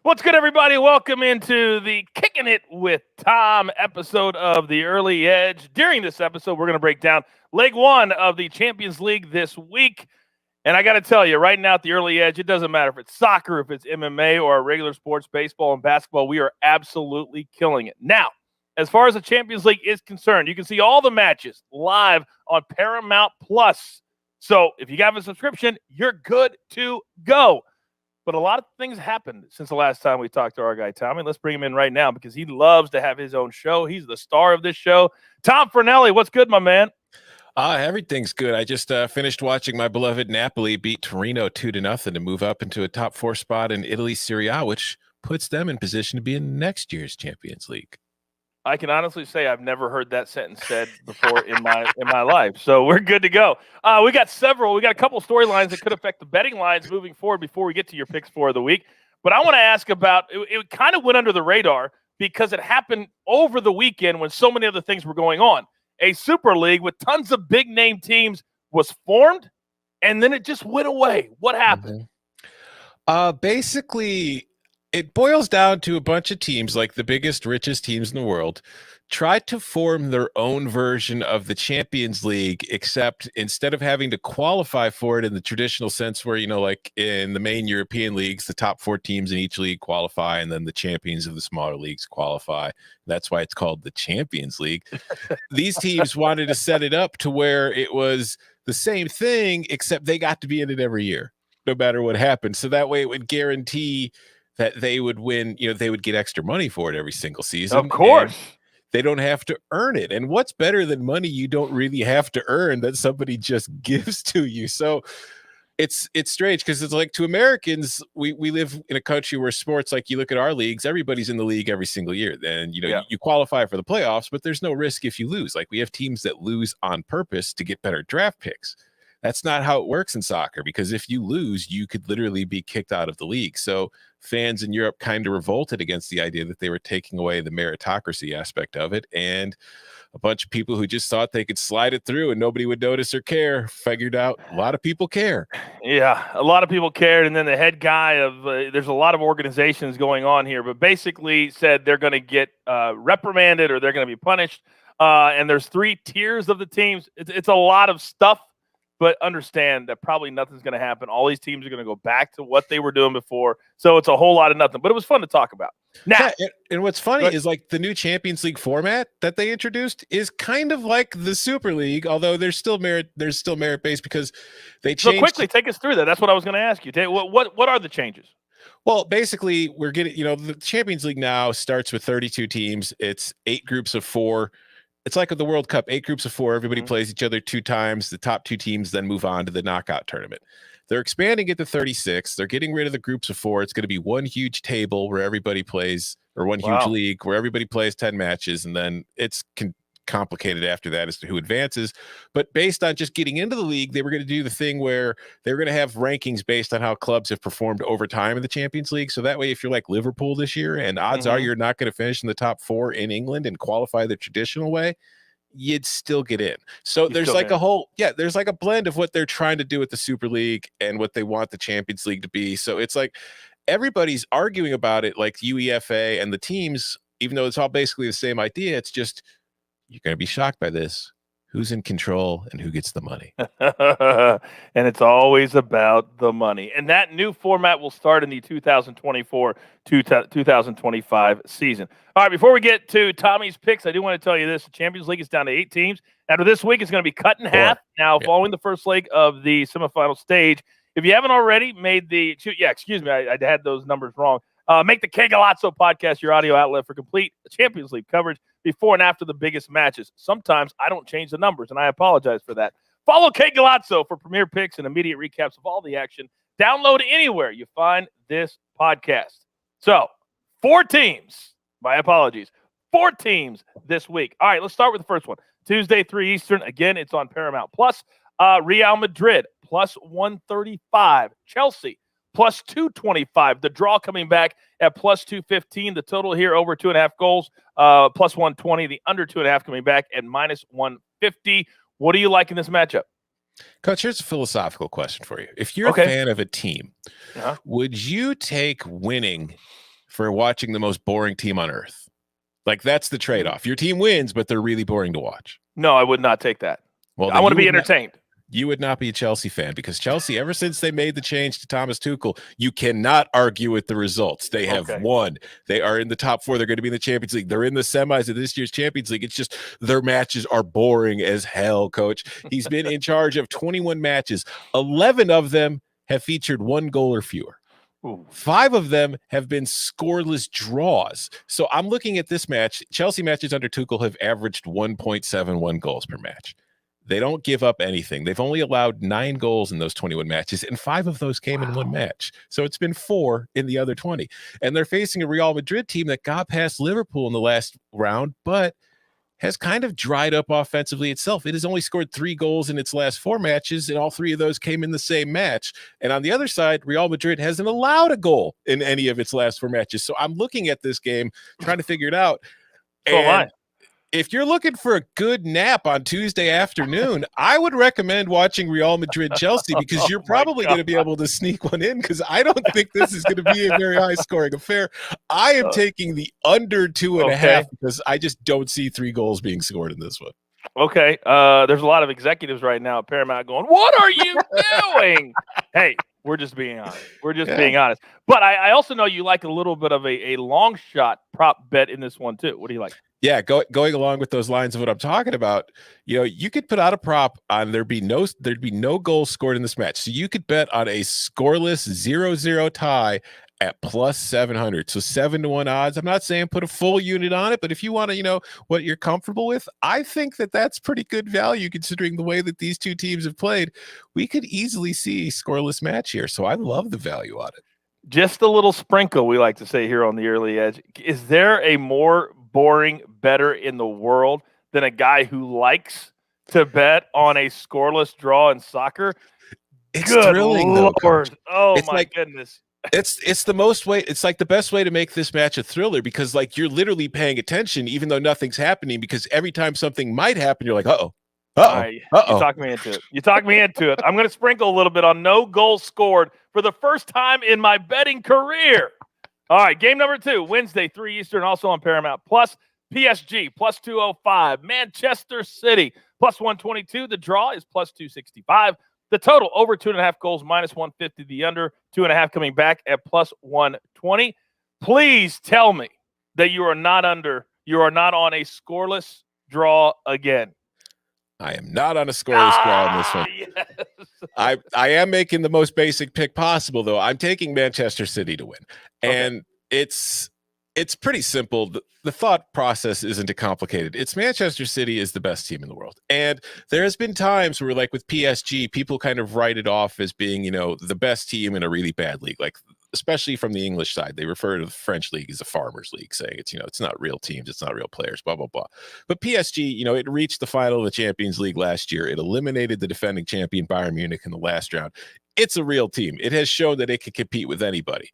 What's good, everybody? Welcome into the Kicking It with Tom episode of The Early Edge. During this episode, we're going to break down leg one of the Champions League this week. And I got to tell you, right now at The Early Edge, it doesn't matter if it's soccer, if it's MMA, or regular sports, baseball and basketball. We are absolutely killing it. Now, as far as the Champions League is concerned, you can see all the matches live on Paramount Plus. So if you have a subscription, you're good to go. But a lot of things happened since the last time we talked to our guy, Tommy. Let's bring him in right now because he loves to have his own show. He's the star of this show. Tom Fornelli, what's good, my man? Everything's good. I just finished watching my beloved Napoli beat Torino 2-0 to move up into a top 4 spot in Italy Serie A, which puts them in position to be in next year's Champions League. I can honestly say I've never heard that sentence said before in my life. So we're good to go. We got a couple storylines that could affect the betting lines moving forward before we get to your picks for the week. But I want to ask about it kind of went under the radar because it happened over the weekend when so many other things were going on. A Super League with tons of big name teams was formed, and then it just went away. What happened? Basically, it boils down to a bunch of teams, like the biggest, richest teams in the world, tried to form their own version of the Champions League, except instead of having to qualify for it in the traditional sense where, like in the main European leagues, the top 4 teams in each league qualify, and then the champions of the smaller leagues qualify. That's why it's called the Champions League. These teams wanted to set it up to where it was the same thing, except they got to be in it every year, no matter what happened. So that way it would guarantee that they would win, they would get extra money for it every single season. Of course. They don't have to earn it. And what's better than money you don't really have to earn that somebody just gives to you? So it's strange because it's like, to Americans, we live in a country where sports, like you look at our leagues, everybody's in the league every single year. Then, you qualify for the playoffs, but there's no risk if you lose. Like, we have teams that lose on purpose to get better draft picks. That's not how it works in soccer, because if you lose, you could literally be kicked out of the league. So fans in Europe kind of revolted against the idea that they were taking away the meritocracy aspect of it. And a bunch of people who just thought they could slide it through and nobody would notice or care figured out a lot of people care. Yeah, a lot of people cared. And then the head guy of there's a lot of organizations going on here, but basically said they're going to get reprimanded or they're going to be punished. And there's 3 tiers of the teams. It's a lot of stuff. But understand that probably nothing's going to happen. All these teams are going to go back to what they were doing before. So it's a whole lot of nothing. But it was fun to talk about. Now, and what's funny is, like, the new Champions League format that they introduced is kind of like the Super League, although there's still merit based because they changed. So quickly, take us through that. That's what I was going to ask you. What are the changes? Well, basically, we're getting, the Champions League now starts with 32 teams. It's 8 groups of 4. It's like the World Cup, 8 groups of 4. Everybody plays each other 2 times. The top 2 teams then move on to the knockout tournament. They're expanding it to 36. They're getting rid of the groups of 4. It's going to be one huge table where everybody plays, or one huge league where everybody plays 10 matches. And then it's complicated after that as to who advances. But based on just getting into the league, they were going to do the thing where they were going to have rankings based on how clubs have performed over time in the Champions League. So that way, if you're like Liverpool this year and odds are you're not going to finish in the top 4 in England and qualify the traditional way, you'd still get in. So there's like there's like a blend of what they're trying to do with the Super League and what they want the Champions League to be. So it's like everybody's arguing about it, like UEFA and the teams, even though it's all basically the same idea. It's just, you're going to be shocked by this. Who's in control and who gets the money? And it's always about the money. And that new format will start in the 2024-2025 season. All right, before we get to Tommy's picks, I do want to tell you this. The Champions League is down to 8 teams. After this week, it's going to be cut in half. Now, following the first leg of the semifinal stage, if you haven't already made I had those numbers wrong. Make the Que Golazo podcast your audio outlet for complete Champions League coverage before and after the biggest matches. Sometimes I don't change the numbers, and I apologize for that. Follow Que Golazo for premier picks and immediate recaps of all the action. Download anywhere you find this podcast. So, 4 teams. My apologies. 4 teams this week. All right, let's start with the first one. Tuesday, 3 Eastern. Again, it's on Paramount Plus. Real Madrid, plus 135. Chelsea, plus 225. The draw coming back at plus 215. The total here over 2.5 goals, plus 120. The under 2.5 coming back at minus 150. What do you like in this matchup? Coach, here's a philosophical question for you. If you're a fan of a team, would you take winning for watching the most boring team on earth. Like, that's the trade-off. Your team wins, but they're really boring to watch. No, I would not take that. Well, I want to be entertained. You would not be a Chelsea fan, because Chelsea, ever since they made the change to Thomas Tuchel, you cannot argue with the results. They have won. They are in the top 4. They're going to be in the Champions League. They're in the semis of this year's Champions League. It's just their matches are boring as hell, coach. He's been in charge of 21 matches. 11 of them have featured 1 goal or fewer. Ooh. 5 of them have been scoreless draws. So I'm looking at this match. Chelsea matches under Tuchel have averaged 1.71 goals per match. They don't give up anything. They've only allowed 9 goals in those 21 matches, and 5 of those came in one match. So it's been 4 in the other 20. And they're facing a Real Madrid team that got past Liverpool in the last round, but has kind of dried up offensively itself. It has only scored 3 goals in its last 4 matches, and all 3 of those came in the same match. And on the other side, Real Madrid hasn't allowed a goal in any of its last 4 matches. So I'm looking at this game, trying to figure it out. And if you're looking for a good nap on Tuesday afternoon, I would recommend watching Real Madrid-Chelsea, because you're probably going to be able to sneak one in, because I don't think this is going to be a very high-scoring affair. I am taking the under 2.5 because I just don't see 3 goals being scored in this one. Okay. There's a lot of executives right now at Paramount going, "What are you doing?" Hey, we're just being honest. We're just being honest. But I also know you like a little bit of a long shot prop bet in this one too. What do you like? Yeah, going along with those lines of what I'm talking about, you could put out a prop on there'd be no goals scored in this match. So you could bet on a scoreless 0-0 tie at plus 700. So 7-1 odds. I'm not saying put a full unit on it, but if you want to, what you're comfortable with, I think that's pretty good value considering the way that these two teams have played. We could easily see a scoreless match here. So I love the value on it. Just a little sprinkle, we like to say here on the Early Edge. Is there a more boring bettor in the world than a guy who likes to bet on a scoreless draw in soccer? It's thrilling, though. Oh, my goodness. It's the most way. It's like the best way to make this match a thriller, because like you're literally paying attention even though nothing's happening, because every time something might happen, you're like, uh-oh. You talk me into it. I'm going to sprinkle a little bit on no goals scored for the first time in my betting career. All right, game number 2, Wednesday, 3 Eastern, also on Paramount. Plus PSG, plus 205. Manchester City, plus 122. The draw is plus 265. The total, over 2.5 goals, minus 150. The under, 2.5 coming back at plus 120. Please tell me that you are not on a scoreless draw again. I am not on a scoreless draw in this one. Yes. I am making the most basic pick possible, though. I'm taking Manchester City to win. And it's pretty simple. The thought process isn't too complicated. It's Manchester City is the best team in the world. And there has been times where, like with PSG, people kind of write it off as being, the best team in a really bad league. Like, especially from the English side, they refer to the French league as a farmers league, saying it's, it's not real teams, it's not real players, blah, blah, blah. But PSG, it reached the final of the Champions League last year. It eliminated the defending champion Bayern Munich in the last round. It's a real team. It has shown that it can compete with anybody.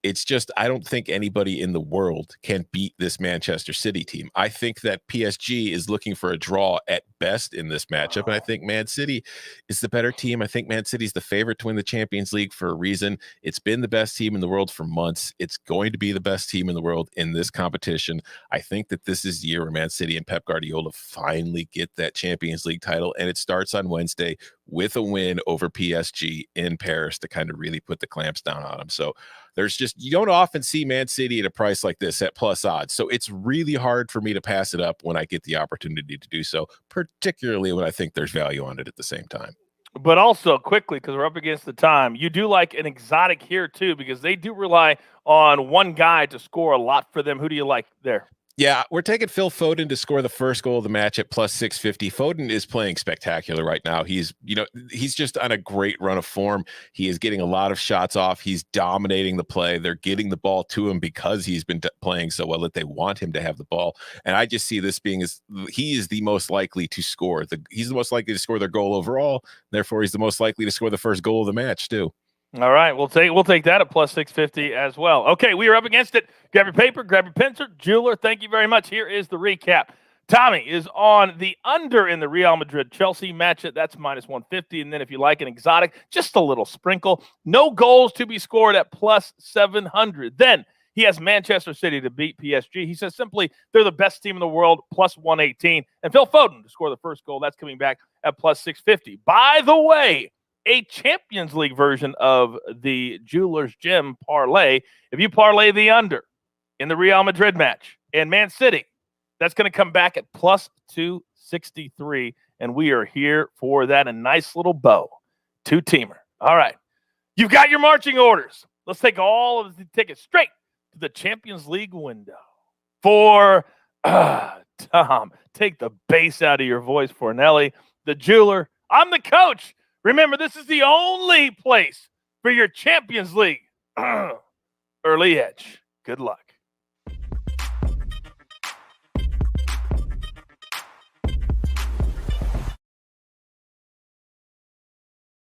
It's just, I don't think anybody in the world can beat this Manchester City team. I think that PSG is looking for a draw at best in this matchup, and I think Man City is the better team. I think Man City is the favorite to win the Champions League for a reason. It's been the best team in the world for months. It's going to be the best team in the world in this competition. I think that this is the year where Man City and Pep Guardiola finally get that Champions League title, and it starts on Wednesday with a win over PSG in Paris to kind of really put the clamps down on them. So you don't often see Man City at a price like this at plus odds. So it's really hard for me to pass it up when I get the opportunity to do so, particularly when I think there's value on it at the same time. But also quickly, because we're up against the time, you do like an exotic here too, because they do rely on one guy to score a lot for them. Who do you like there? Yeah, we're taking Phil Foden to score the first goal of the match at plus 650. Foden is playing spectacular right now. He's just on a great run of form. He is getting a lot of shots off. He's dominating the play. They're getting the ball to him because he's been playing so well that they want him to have the ball. And I just see this being he is the most likely to score. He's the most likely to score their goal overall. Therefore, he's the most likely to score the first goal of the match too. All right, we'll take that at plus 650 as well. Okay, we are up against it. Grab your paper, grab your pencil. Jeweler, thank you very much. Here is the recap. Tommy is on the under in the Real Madrid-Chelsea match. That's minus 150. And then if you like an exotic, just a little sprinkle. No goals to be scored at plus 700. Then He has Manchester City to beat PSG. He says simply they're the best team in the world, plus 118. And Phil Foden to score the first goal. That's coming back at plus 650. By the way, a Champions League version of the Jeweler's Gym parlay. If you parlay the under in the Real Madrid match and Man City, that's going to come back at plus 263. And we are here for that. A nice little bow. Two-teamer. All right. You've got your marching orders. Let's take all of the tickets straight to the Champions League window. For Tom, take the bass out of your voice, Fornelli, the jeweler. I'm the coach. Remember, this is the only place for your Champions League early edge. Good luck.